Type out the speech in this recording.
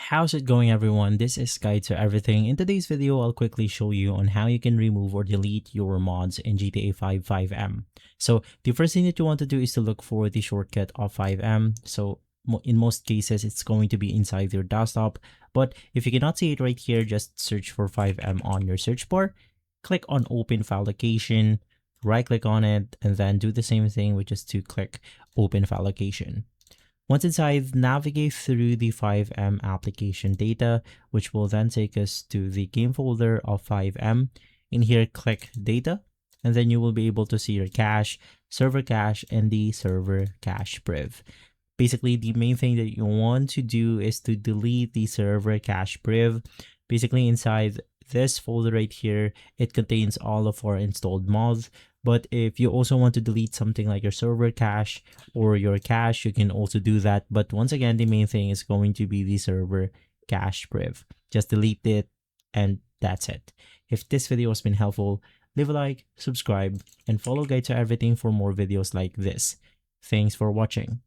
How's it going, everyone? This is Guide to Everything. In today's video, I'll quickly show you on how you can remove or delete your mods in GTA 5 FiveM. So the first thing that you want to do is to look for the shortcut of FiveM. So in most cases, it's going to be inside your desktop. But if you cannot see it right here, just search for FiveM on your search bar. Click on Open File Location, right click on it, and then do the same thing, which is to click Open File Location. Once inside, navigate through the FiveM application data, which will then take us to the game folder of FiveM. In here, click data, and then you will be able to see your cache, server cache, and the server cache priv. Basically, the main thing that you want to do is to delete the server cache priv. Basically, inside this folder right here, it contains all of our installed mods. But if you also want to delete something like your server cache or your cache, you can also do that. But once again, the main thing is going to be the server cache priv. Just delete it and that's it. If this video has been helpful, leave a like, subscribe, and follow Guide to Everything for more videos like this. Thanks for watching.